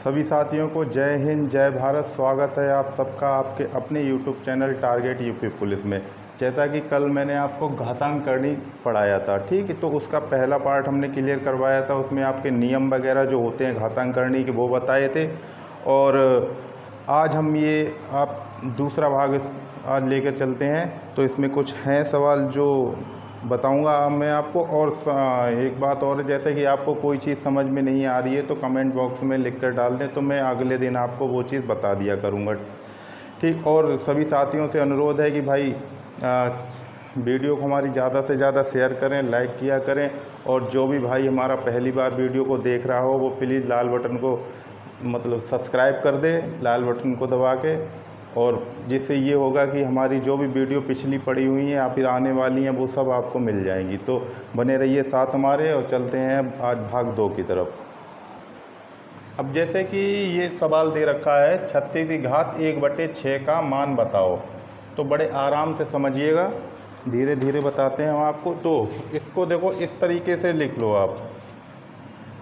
सभी साथियों को जय हिंद जय भारत। स्वागत है आप सबका आपके अपने YouTube channel target UP police में। जैसा कि कल मैंने आपको घातांक करणी पढ़ाया था, ठीक है, तो उसका पहला पार्ट हमने क्लियर करवाया था। उसमें आपके नियम वगैरह जो होते हैं घातांक करणी के वो बताए थे। और आज हम ये आप दूसरा भाग आज लेकर चलते हैं। तो इसमें कुछ हैं सवाल जो बताऊंगा मैं आपको। और एक बात और, जैसे कि आपको कोई चीज़ समझ में नहीं आ रही है तो कमेंट बॉक्स में लिख कर डाल दें, तो मैं अगले दिन आपको वो चीज़ बता दिया करूँगा, ठीक। और सभी साथियों से अनुरोध है कि भाई वीडियो को हमारी ज़्यादा से ज़्यादा शेयर करें, लाइक किया करें। और जो भी भाई हमारा पहली बार वीडियो को देख रहा हो वो प्लीज़ लाल बटन को सब्सक्राइब कर दे, लाल बटन को दबा के। और जिससे ये होगा कि हमारी जो भी वीडियो पिछली पड़ी हुई हैं या फिर आने वाली हैं वो सब आपको मिल जाएंगी। तो बने रहिए साथ हमारे। और चलते हैं आज भाग 2 की तरफ। अब जैसे कि ये सवाल दे रखा है 36 की घात 1/6 का मान बताओ। तो बड़े आराम से समझिएगा, धीरे धीरे बताते हैं हम आपको। तो इसको देखो इस तरीके से लिख लो आप।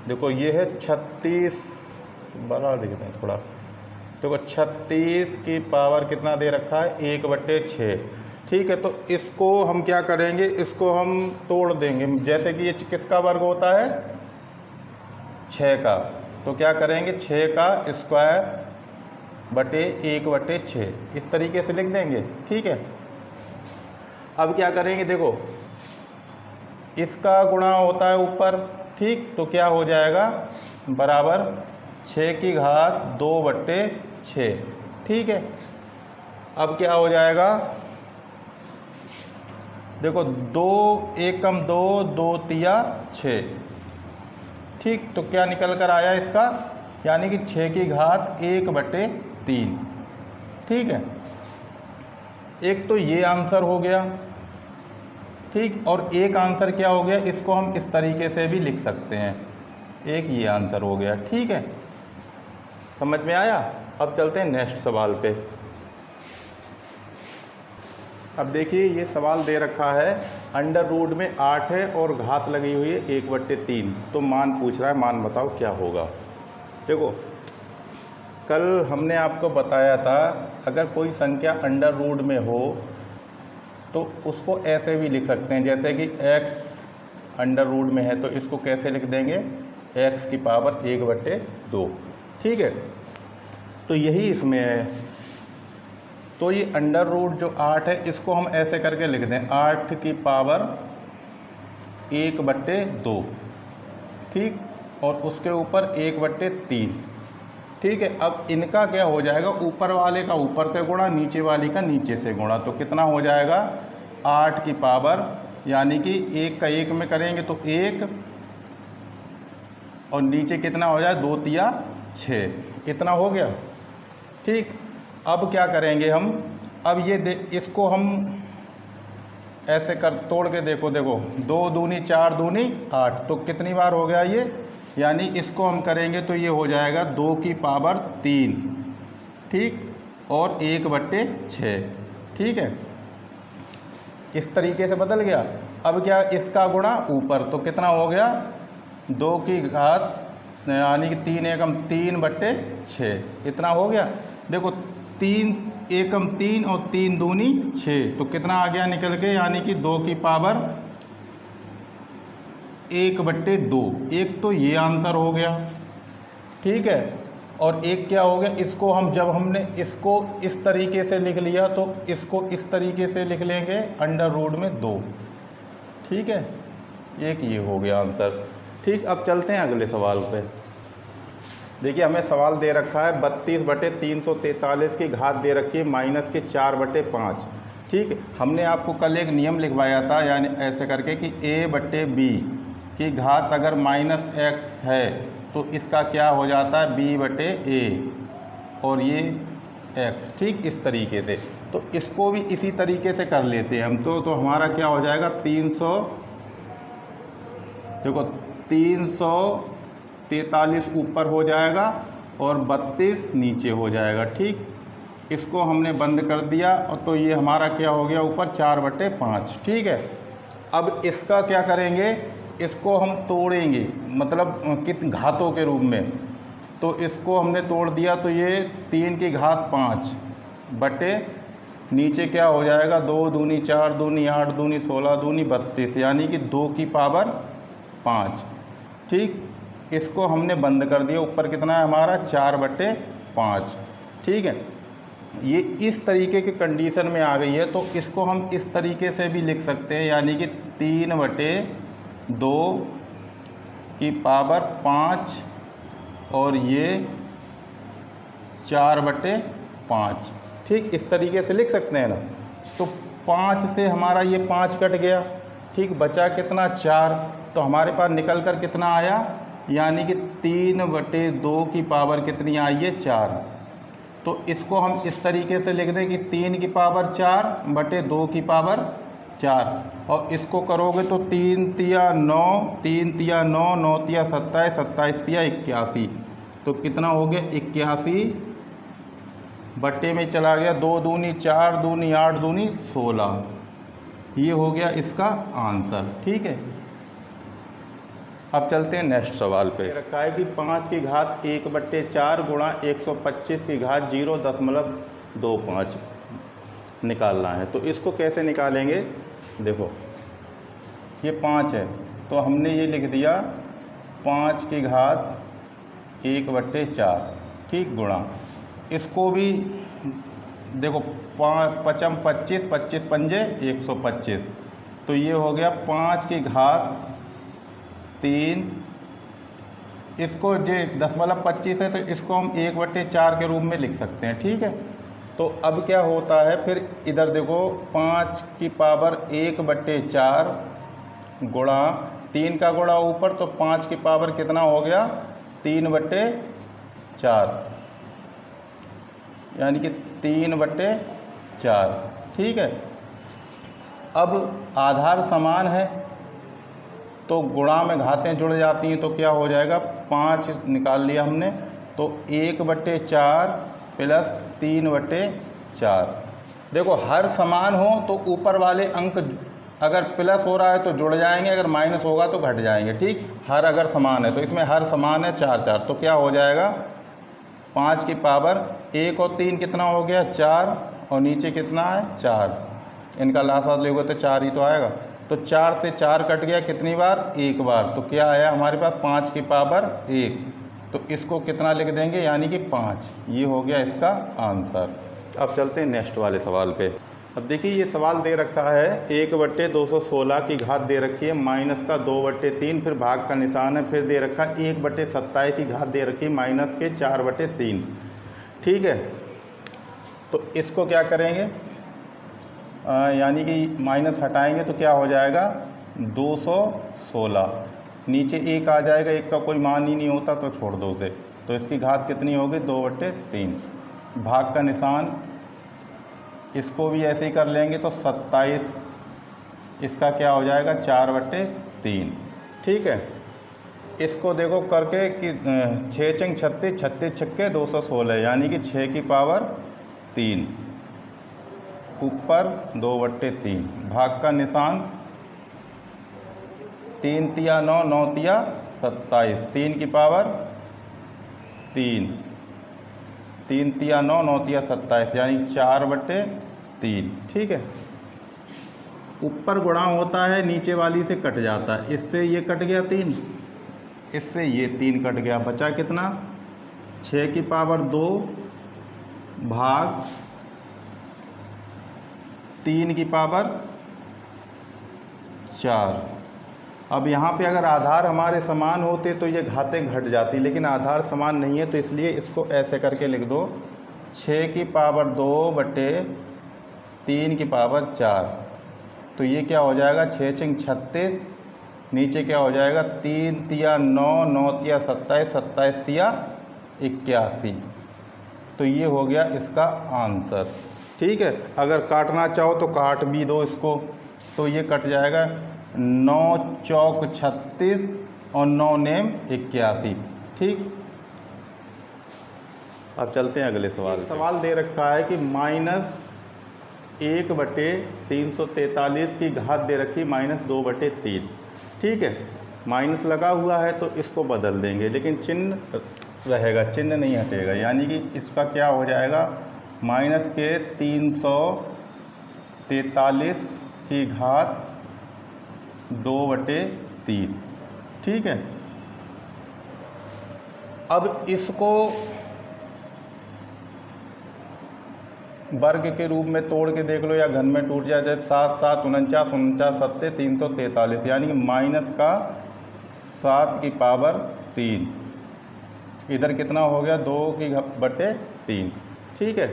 देखो ये है 36, बड़ा लिख दें थोड़ा। देखो 36 की पावर कितना दे रखा है 1/6, ठीक है। तो इसको हम क्या करेंगे, इसको हम तोड़ देंगे। जैसे कि ये किसका वर्ग होता है 6 का, तो क्या करेंगे 6 का स्क्वायर बटे 1/6 इस तरीके से लिख देंगे, ठीक है। अब क्या करेंगे, देखो इसका गुणा होता है ऊपर, ठीक, तो क्या हो जाएगा बराबर 6 की घात 2/6, ठीक है। अब क्या हो जाएगा, देखो 2 1 कम 2 2 तिया 6, ठीक। तो क्या निकल कर आया इसका, यानी कि 6 की घात 1/3, ठीक है। एक तो ये आंसर हो गया, ठीक। और एक आंसर क्या हो गया, इसको हम इस तरीके से भी लिख सकते हैं, एक ये आंसर हो गया, ठीक है। समझ में आया। अब चलते हैं नेक्स्ट सवाल पे। अब देखिए ये सवाल दे रखा है अंडर रूट में 8 है और घात लगी हुई है 1/3। तो मान पूछ रहा है, मान बताओ क्या होगा। देखो कल हमने आपको बताया था अगर कोई संख्या अंडर रूट में हो तो उसको ऐसे भी लिख सकते हैं, जैसे कि x अंडर रूट में है तो इसको कैसे लिख देंगे x की पावर 1/2, ठीक है। तो यही इसमें है। तो ये अंडर रूट जो 8 है इसको हम ऐसे करके लिख दें 8 की पावर 1/2, ठीक। और उसके ऊपर 1/3, ठीक है। अब इनका क्या हो जाएगा, ऊपर वाले का ऊपर से गुणा, नीचे वाली का नीचे से गुणा। तो कितना हो जाएगा 8 की पावर, यानी कि 1 का 1 में करेंगे तो 1, और नीचे कितना हो जाए 2 तिया 6, इतना हो गया, ठीक। अब क्या करेंगे हम, अब ये इसको हम ऐसे कर तोड़ के देखो, 2 दूनी 4 दूनी 8, तो कितनी बार हो गया ये, यानी इसको हम करेंगे तो ये हो जाएगा 2 की पावर 3, ठीक, और 1/6, ठीक है। इस तरीके से बदल गया। अब क्या इसका गुणा ऊपर, तो कितना हो गया 2 की घात यानी कि 3 एकम 3/6, इतना हो गया। देखो 3 एकम 3 और 3 दूनी 6, तो कितना आ गया निकल के, यानी कि 2 की पावर 1/2। एक तो ये आंसर हो गया, ठीक है। और एक क्या हो गया, इसको हम जब हमने इसको इस तरीके से लिख लिया तो इसको इस तरीके से लिख लेंगे अंडर रूट में 2, ठीक है। एक ये हो गया आंसर, ठीक। अब चलते हैं अगले सवाल पे। देखिए हमें सवाल दे रखा है 32/343 की घात दे रखी है -4/5, ठीक। हमने आपको कल एक नियम लिखवाया था, यानी ऐसे करके कि a/b की घात अगर -x है तो इसका क्या हो जाता है b/a, और ये x, ठीक, इस तरीके से। तो इसको भी इसी तरीके से कर लेते हैं हम। तो हमारा क्या हो जाएगा 300, देखो 343 ऊपर हो जाएगा और 32 नीचे हो जाएगा, ठीक। इसको हमने बंद कर दिया और तो ये हमारा क्या हो गया ऊपर 4/5, ठीक है। अब इसका क्या करेंगे, इसको हम तोड़ेंगे, मतलब कित घातों के रूप में। तो इसको हमने तोड़ दिया तो ये 3 की घात 5 बटे नीचे क्या हो जाएगा 2 दूनी 4 दूनी 8 दूनी 16 दूनी 32, यानी कि 2 की पावर 5। ठीक, इसको हमने बंद कर दिया। ऊपर कितना है हमारा 4/5। ठीक है, ये इस तरीके की कंडीशन में आ गई है तो इसको हम इस तरीके से भी लिख सकते हैं, यानी कि 3/2 की पावर 5 और ये 4/5। ठीक, इस तरीके से लिख सकते हैं ना। तो 5 से हमारा ये 5 कट गया। ठीक, बचा कितना 4। तो हमारे पास निकल कर कितना आया, यानी कि 3/2 की पावर कितनी आई है 4। तो इसको हम इस तरीके से लिख दें कि 3 की पावर 4/2 की पावर 4। और इसको करोगे तो 3 तिया 9, 3 तिया 9, 9 तिया 27, 27 तिया 81। तो कितना हो गया 81 बट्टे में चला गया 2 दूनी 4 दूनी 8 दूनी 16। ये हो गया इसका आंसर। ठीक है, अब चलते हैं नेक्स्ट सवाल पे। रखा है कि 5 की घात 1/4 गुणा 125 की घात 0.25 निकालना है। तो इसको कैसे निकालेंगे, देखो ये 5 है तो हमने ये लिख दिया 5 की घात 1/4। ठीक, गुणा इसको भी देखो 5 पचम 25, 25 पंजे 125। तो ये हो गया 5 की घात 3। इसको जो 10.25 है तो इसको हम 1/4 के रूप में लिख सकते हैं। ठीक है, तो अब क्या होता है फिर इधर देखो 5 की पावर 1/4 गुणा 3 का गुणा ऊपर, तो 5 की पावर कितना हो गया 3/4, यानी कि 3/4। ठीक है, अब आधार समान है तो गुणा में घातें जुड़ जाती हैं, तो क्या हो जाएगा 5 निकाल लिया हमने, तो 1/4 प्लस 3/4। देखो हर समान हो तो ऊपर वाले अंक अगर प्लस हो रहा है तो जुड़ जाएंगे, अगर माइनस होगा तो घट जाएंगे। ठीक, हर अगर समान है तो इसमें हर समान है 4 4, तो क्या हो जाएगा 5 की पावर 1 और 3 कितना हो गया 4, और नीचे कितना है 4। इनका लासात लोगे तो 4 ही तो आएगा। तो 4 से 4 कट गया कितनी बार, एक बार। तो क्या आया हमारे पास 5 की पावर 1। तो इसको कितना लिख देंगे, यानी कि 5। ये हो गया इसका आंसर। अब चलते हैं नेक्स्ट वाले सवाल पे। अब देखिए ये सवाल दे रखा है 1/216 की घात दे रखी है माइनस का 2/3, फिर भाग का निशान है, फिर दे रखा है 1/27 की घात दे रखी है माइनस के 4/3। ठीक है, तो इसको क्या करेंगे, यानी कि माइनस हटाएंगे तो क्या हो जाएगा 216। नीचे 1 आ जाएगा, 1 का कोई मान ही नहीं होता तो छोड़ दो उसे। तो इसकी घात कितनी होगी 2/3। भाग का निशान इसको भी ऐसे ही कर लेंगे तो 27, इसका क्या हो जाएगा 4/3। ठीक है, इसको देखो करके कि 6 चंग 36, 36 छक्के 216, यानी कि 6 की पावर 3 ऊपर 2/3। भाग का निशान 3 तिया 9, 9 तिया 27, 3 की पावर 3, 3 तिया 9, 9 तिया 27, यानी 4/3। ठीक है, ऊपर गुणा होता है नीचे वाली से कट जाता है, इससे ये कट गया 3, इससे ये 3 कट गया, बचा कितना 6 की पावर 2 भाग 3 की पावर 4। अब यहाँ पे अगर आधार हमारे समान होते तो ये घातें घट जाती, लेकिन आधार समान नहीं है तो इसलिए इसको ऐसे करके लिख दो 6 की पावर 2/3 की पावर 4। तो ये क्या हो जाएगा 6 छंग 36, नीचे क्या हो जाएगा 3 तिया 9, 9 तिया 27, 27 तिया 81। तो ये हो गया इसका आंसर। ठीक है, अगर काटना चाहो तो काट भी दो इसको, तो ये कट जाएगा 9 चौक 36 और 9 नेम 81। ठीक, अब चलते हैं अगले सवाल। सवाल दे रखा है कि -1/343 की घात दे रखी -2/3। ठीक है, माइनस लगा हुआ है तो इसको बदल देंगे, लेकिन चिन्ह रहेगा, चिन्ह नहीं हटेगा, यानी कि इसका क्या हो जाएगा, माइनस के 343 की घात 2/3। ठीक है, अब इसको वर्ग के रूप में तोड़ के देख लो या घन में टूट जाए, जैसे 7 7 49 49 7 343, यानी कि माइनस का 7 की पावर 3, इधर कितना हो गया 2/3। ठीक है,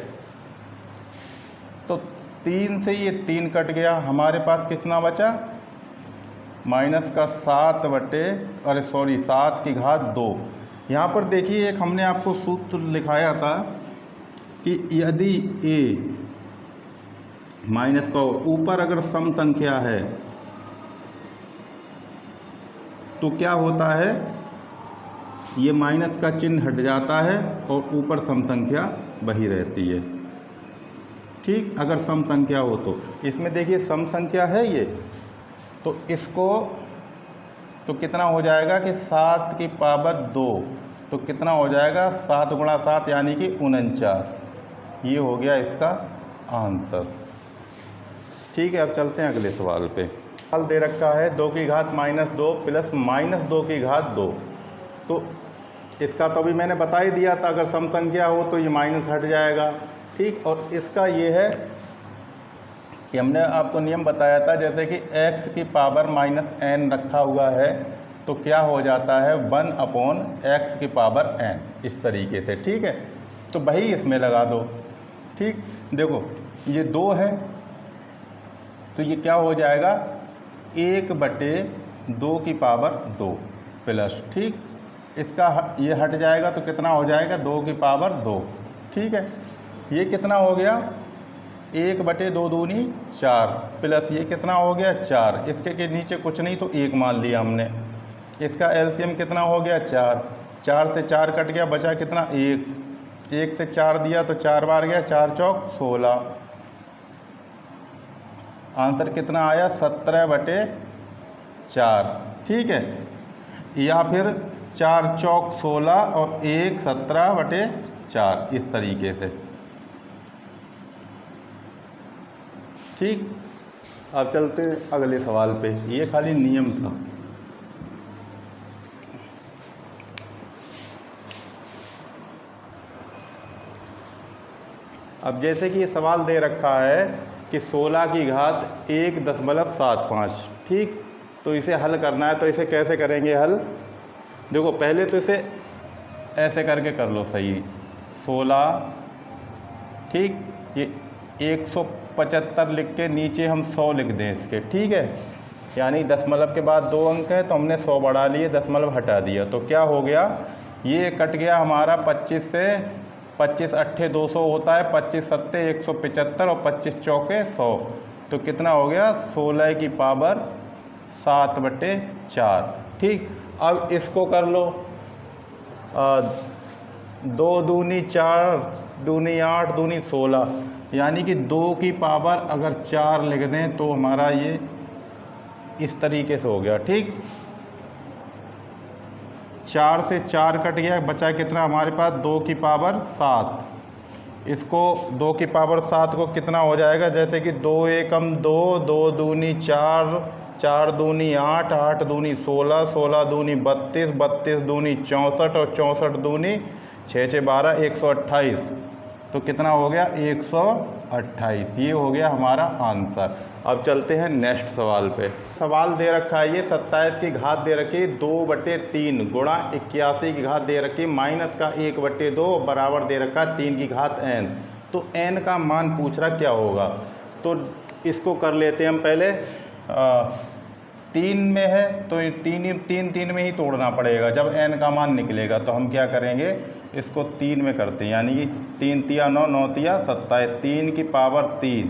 तो 3 से ये 3 कट गया, हमारे पास कितना बचा, माइनस का 7 की घात 2। यहाँ पर देखिए एक हमने आपको सूत्र लिखाया था कि यदि a माइनस का ऊपर अगर सम संख्या है तो क्या होता है, ये माइनस का चिन्ह हट जाता है और ऊपर सम संख्या वही रहती है। ठीक, अगर सम संख्या हो तो इसमें देखिए सम संख्या है ये, तो इसको तो कितना हो जाएगा कि 7 की पावर 2, तो कितना हो जाएगा 7 गुणा 7 यानी कि 49। ये हो गया इसका आंसर। ठीक है, अब चलते हैं अगले सवाल पे। सवाल दे रखा है 2 की घात -2 प्लस -2 की घात 2। तो इसका तो अभी मैंने बता ही दिया था, अगर सम संख्या हो तो ये माइनस हट जाएगा। ठीक, और इसका ये है कि हमने आपको नियम बताया था, जैसे कि x की पावर -n रखा हुआ है तो क्या हो जाता है 1/x की पावर n, इस तरीके से। ठीक है, तो वही इसमें लगा दो। ठीक, देखो ये 2 है तो ये क्या हो जाएगा 1/2 की पावर 2 प्लस, ठीक, इसका ये हट जाएगा तो कितना हो जाएगा 2 की पावर 2। ठीक है, ये कितना हो गया 1/2 दूनी 4 प्लस ये कितना हो गया 4, इसके के नीचे कुछ नहीं तो 1 मान लिया हमने। इसका एलसीएम कितना हो गया 4, 4 से 4 कट गया, बचा कितना 1, 1 से 4 दिया तो 4 बार गया, 4 चौक 16। आंसर कितना आया 17/4। ठीक है, या फिर 4 चौक 16 और 1 17/4, इस तरीके से। ठीक, अब चलते हैं अगले सवाल पे, ये खाली नियम था। अब जैसे कि ये सवाल दे रखा है कि 16 की घात 1.75। ठीक, तो इसे हल करना है, तो इसे कैसे करेंगे हल, देखो पहले तो इसे ऐसे करके कर लो सही, 16, ठीक, ये 175 लिख के नीचे हम 100 लिख दें इसके। ठीक है, यानी दशमलव के बाद 2 अंक है तो हमने 100 बढ़ा लिए, दशमलव हटा दिया, तो क्या हो गया ये कट गया हमारा 25 से, 25 अट्ठे 200 होता है, 25 सत्ते 175 और 25 चौके 100, तो कितना हो गया 16 की पावर 7/4। ठीक, अब इसको कर लो, 2 दूनी 4, दूनी 8, दूनी 16, यानी कि 2 की पावर अगर 4 लिख दें तो हमारा ये इस तरीके से हो गया। ठीक, 4 से 4 कट गया, बचा कितना हमारे पास 2 की पावर 7। इसको 2 की पावर 7 को कितना हो जाएगा, जैसे कि 2 एकम 2, 2 दूनी 4, 4 दूनी 8, 8 दूनी 16, 16 दूनी 32, 32 दूनी 64 और 64 दूनी 6 6 12, 128, तो कितना हो गया 128। ये हो गया हमारा आंसर। अब चलते हैं नेक्स्ट सवाल पे। सवाल दे रखा है ये 27 की घात दे रखी 2/3 गुणा 81 की घात दे रखी माइनस का 1/2 बराबर दे रखा 3 की घात n। तो n का मान पूछ रहा क्या होगा, तो इसको कर लेते हैं हम पहले। 3 में है तो 3 में ही तोड़ना पड़ेगा जब n का मान निकलेगा, तो हम क्या करेंगे इसको 3 में करते हैं, यानी कि 3 तिया 9, 9 तिया 27, 3 की पावर 3।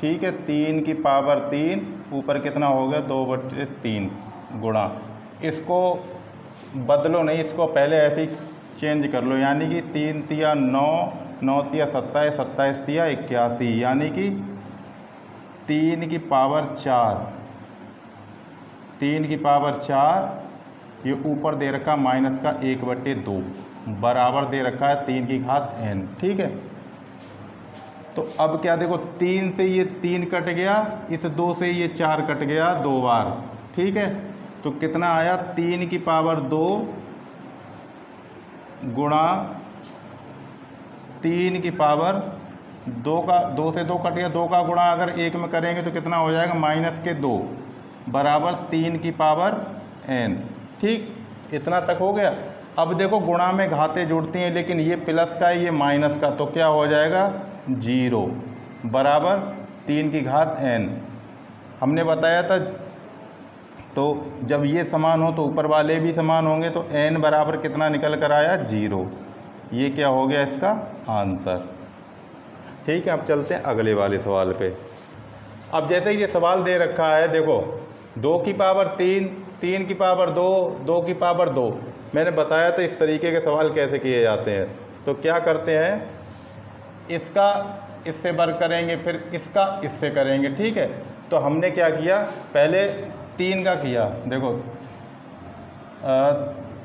ठीक है, 3 की पावर 3 ऊपर कितना हो गया 2/3 गुणा, इसको बदलो नहीं, इसको पहले ऐसे ही चेंज कर लो, यानी कि 3 तिया 9, 9 तिया 27, 27 तिया 81, यानी कि 3 की पावर 4, 3 की पावर 4 ये ऊपर दे रखा माइनस का 1/2 बराबर दे रखा है 3 की घात n। ठीक है, तो अब क्या देखो 3 से ये 3 कट गया, इस 2 से ये 4 कट गया 2 बार। ठीक है, तो कितना आया 3 की पावर 2 गुणा 3 की पावर 2 का 2 से 2 कट गया, 2 का गुणा अगर 1 में करेंगे तो कितना हो जाएगा माइनस के 2 बराबर 3 की पावर n। ठीक, इतना तक हो गया। अब देखो गुणा में घातें जुड़ती हैं, लेकिन ये प्लस का है ये माइनस का, तो क्या हो जाएगा 0 बराबर 3 की घात n। हमने बताया था तो जब ये समान हो तो ऊपर वाले भी समान होंगे, तो n बराबर कितना निकल कर आया 0। ये क्या हो गया इसका आंसर। ठीक है, अब चलते हैं अगले वाले सवाल पे। अब जैसे ये सवाल दे रखा है, देखो 2 की पावर 3, 3 की पावर 2, 2 की पावर 2। मैंने बताया था इस तरीके के सवाल कैसे किए जाते हैं। तो क्या करते हैं, इसका इससे वर्ग करेंगे, फिर इसका इससे करेंगे। ठीक है, तो हमने क्या किया, पहले 3 का किया। देखो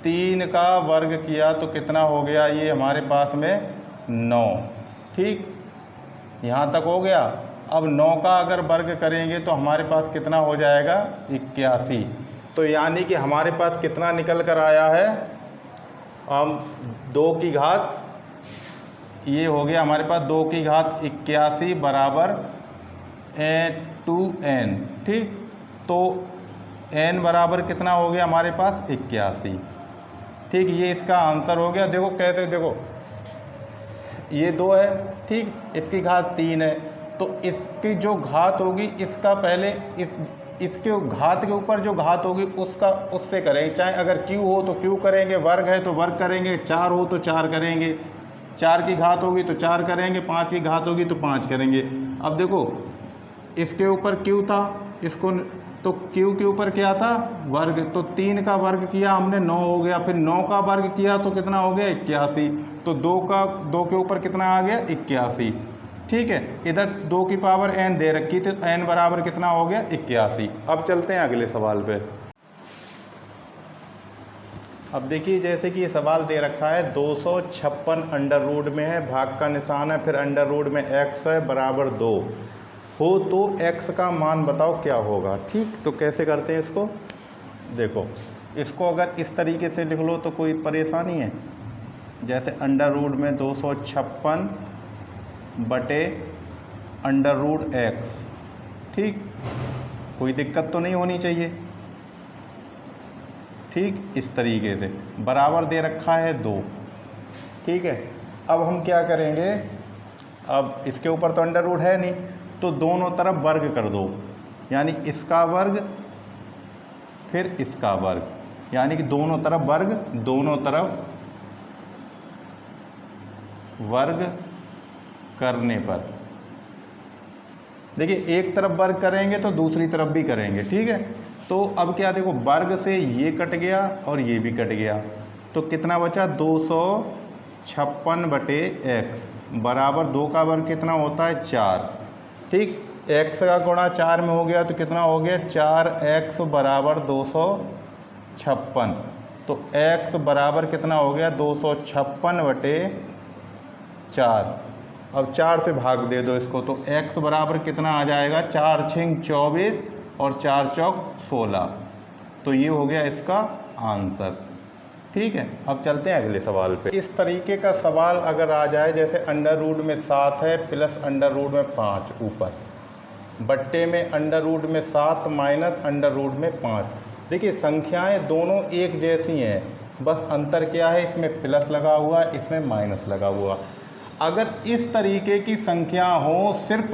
3 का वर्ग किया तो कितना हो गया, ये हमारे पास में 9। ठीक, यहाँ तक हो गया। अब 9 का अगर वर्ग करेंगे तो हमारे पास कितना हो जाएगा 81। तो यानी कि हमारे पास कितना निकल कर आया है, हम 2 की घात, ये हो गया हमारे पास 2 की घात 81 बराबर 2n। ठीक, तो n बराबर कितना हो गया हमारे पास 81। ठीक, ये इसका आंसर हो गया। देखो कैसे, देखो ये 2 है, ठीक, इसकी घात 3 है, तो इसकी जो घात होगी इसका पहले इसके घात के ऊपर जो घात होगी उसका उससे करेंगे। चाहे अगर q हो तो q करेंगे, वर्ग है तो वर्ग करेंगे, 4 हो तो 4 करेंगे, 4 की घात होगी तो 4 करेंगे, 5 की घात होगी तो 5 करेंगे। अब देखो इसके ऊपर q था, इसको तो q के ऊपर क्या था वर्ग, तो 3 का वर्ग किया हमने 9 हो गया, फिर 9 का वर्ग किया तो कितना हो गया 81, तो 2 के ऊपर कितना आ गया 81। ठीक है, इधर 2 की पावर n दे रखी थी, तो n बराबर कितना हो गया 81। अब चलते हैं अगले सवाल पे। अब देखिए जैसे कि ये सवाल दे रखा है 256 अंडर रूट में है, भाग का निशान है, फिर अंडर रूट में x है बराबर 2 हो तो x का मान बताओ क्या होगा। ठीक, तो कैसे करते हैं इसको, देखो इसको अगर इस तरीके से लिख लो तो कोई परेशानी है। जैसे अंडर रूट में 256 बटे अंडर रूट x। ठीक, कोई दिक्कत तो नहीं होनी चाहिए। ठीक, इस तरीके से बराबर दे रखा है 2। ठीक है, अब हम क्या करेंगे, अब इसके ऊपर तो अंडर रूट है नहीं, तो दोनों तरफ वर्ग कर दो, यानी इसका वर्ग फिर इसका वर्ग, यानी कि दोनों तरफ वर्ग, दोनों तरफ वर्ग करने पर देखिए एक तरफ वर्ग करेंगे तो दूसरी तरफ भी करेंगे। ठीक है, तो अब क्या देखो वर्ग से ये कट गया और ये भी कट गया, तो कितना बचा 256 बटे x बराबर 2 का वर्ग कितना होता है 4। ठीक, x का गुणा 4 में हो गया तो कितना हो गया 4x बराबर 256, तो x बराबर कितना हो गया 256 बटे 4। अब 4 से भाग दे दो इसको, तो x बराबर कितना आ जाएगा 4 छिंग 24 और 4 चौक 16, तो ये हो गया इसका आंसर। ठीक है, अब चलते हैं अगले सवाल पे। इस तरीके का सवाल अगर आ जाए, जैसे अंडर रूट में 7 है प्लस अंडर रूट में 5 ऊपर, बट्टे में अंडर रूट में 7 माइनस अंडर रूट में 5। देखिए संख्याएं दोनों एक जैसी हैं, बस अंतर क्या है, इसमें प्लस लगा हुआ है, इसमें माइनस लगा हुआ। अगर इस तरीके की संख्या हो, सिर्फ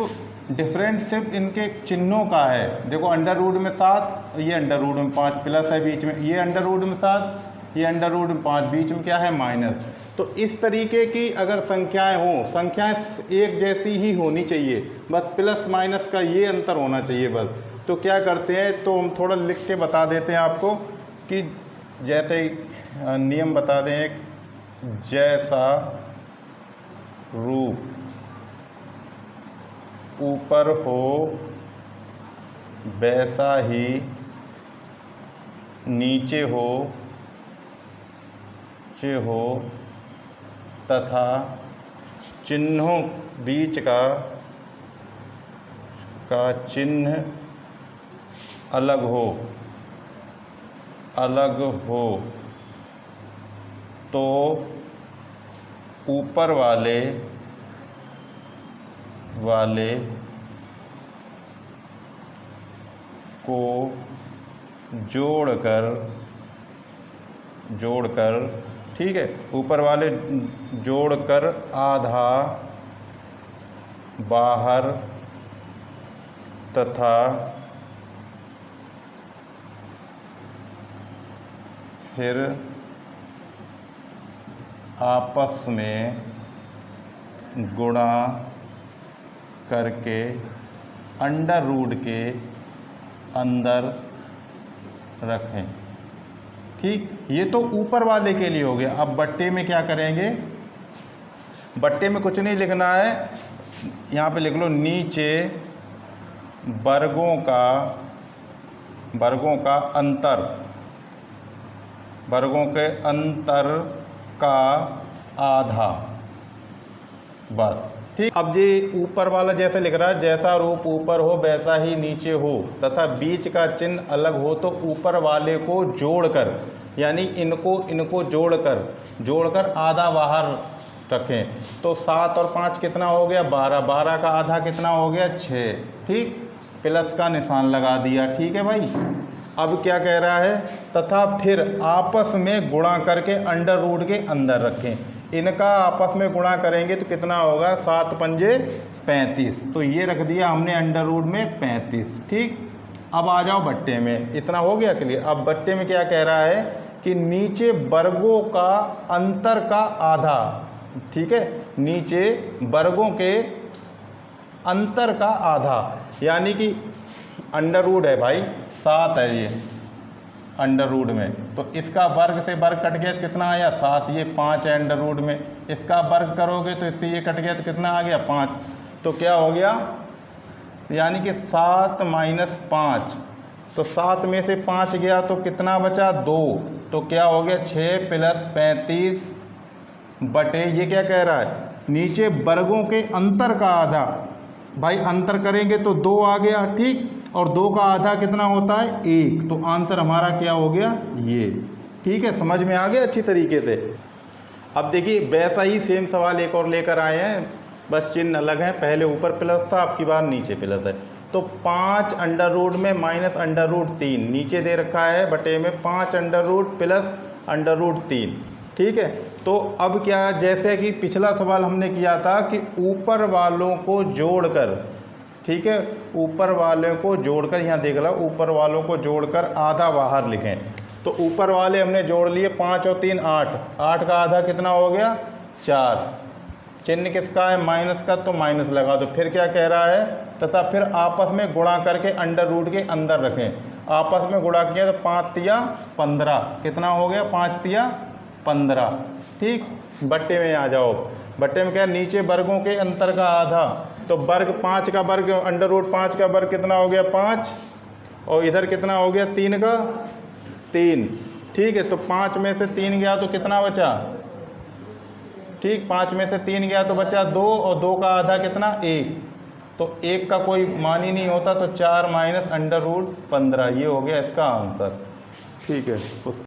डिफरेंट सिर्फ इनके चिन्हों का है। देखो अंडर रूट में 7, ये अंडर रूट में 5 प्लस है बीच में, ये अंडर रूट में 7, ये अंडर रूट में 5 बीच में क्या है माइनस। तो इस तरीके की अगर संख्याएं हों, संख्याएं एक जैसी ही होनी चाहिए, बस प्लस माइनस का ये अंतर होना चाहिए बस। तो क्या करते हैं, तो हम थोड़ा लिख के बता देते हैं आपको कि जैसे नियम बता दें, एक जैसा रूप ऊपर हो वैसा ही नीचे हो नीचे हो तथा चिन्हों बीच का चिन्ह अलग हो तो ऊपर वाले को जोड़कर ठीक है, ऊपर वाले जोड़कर आधा बाहर तथा फिर आपस में गुणा करके अंडर रूट के अंदर रखें। ठीक, ये तो ऊपर वाले के लिए हो गया। अब बट्टे में क्या करेंगे? बट्टे में कुछ नहीं लिखना है, यहाँ पे लिख लो नीचे वर्गों के अंतर का आधा, बस। ठीक, अब ये ऊपर वाला जैसे लिख रहा है, जैसा रूप ऊपर हो वैसा ही नीचे हो तथा बीच का चिन्ह अलग हो तो ऊपर वाले को जोड़कर, यानी इनको जोड़कर आधा बाहर रखें। तो 7 और 5 कितना हो गया? 12। 12 का आधा कितना हो गया? 6। ठीक, प्लस का निशान लगा दिया। ठीक है भाई। अब क्या कह रहा है? तथा फिर आपस में गुणा करके अंडर रूट के अंदर रखें। इनका आपस में गुणा करेंगे तो कितना होगा? 7 पंजे 35। तो ये रख दिया हमने अंडर रूट में 35। ठीक, अब आ जाओ बट्टे में। इतना हो गया क्लियर। अब बट्टे में क्या कह रहा है कि नीचे वर्गों का अंतर का आधा, ठीक है, नीचे वर्गों के अंतर का आधा, यानी कि अंडर रूट है भाई 7 है ये अंडर रूट में, तो इसका वर्ग से वर्ग कट गया तो कितना आया? 7। ये 5 है अंडर रूट में, इसका वर्ग करोगे तो इससे ये कट गया तो कितना आ गया? 5। तो क्या हो गया? यानी कि 7 माइनस 5, तो 7 में से 5 गया तो कितना बचा? 2। तो क्या हो गया? 6 प्लस 35 बटे, ये क्या कह रहा है? नीचे वर्गों के अंतर का आधा। भाई अंतर करेंगे तो 2 आ गया। ठीक, और 2 का आधा कितना होता है? 1। तो आंसर हमारा क्या हो गया? ये। ठीक है, समझ में आ गया अच्छी तरीके से। अब देखिए वैसा ही सेम सवाल एक और लेकर आए हैं, बस चिन्ह अलग है। पहले ऊपर प्लस था, अब की बार नीचे प्लस है। तो 5 अंडर रूट में माइनस अंडर रूट 3 नीचे दे रखा है बटे में 5 under root plus under root 3। ठीक है, तो अब क्या, जैसे कि पिछला सवाल हमने किया था कि ऊपर वालों को जोड़कर, ठीक है, ऊपर वालों को जोड़कर, यहाँ देख लो, ऊपर वालों को जोड़कर आधा बाहर लिखें। तो ऊपर वाले हमने जोड़ लिए, 5 और 3 8। 8 का आधा कितना हो गया? 4। चिन्ह किसका है? माइनस का, तो माइनस लगा दो। फिर क्या कह रहा है? तथा फिर आपस में गुणा करके अंडर रूट के अंदर रखें। आपस में गुणा किया तो 5 तिया 15, कितना हो गया? 5 तिया 15। ठीक, बट्टे में आ जाओ। बट्टे में क्या? नीचे वर्गों के अंतर का आधा, तो वर्ग 5 का वर्ग अंडर रूट 5 का वर्ग कितना हो गया? 5, और इधर कितना हो गया? 3 का 3। ठीक है, तो 5 में से 3 गया तो कितना बचा? ठीक, 5 में से 3 गया तो बचा 2, और 2 का आधा कितना? 1। तो 1 का कोई मान ही नहीं होता, तो 4 माइनस अंडर रूट 15, ये हो गया इसका आंसर। ठीक है।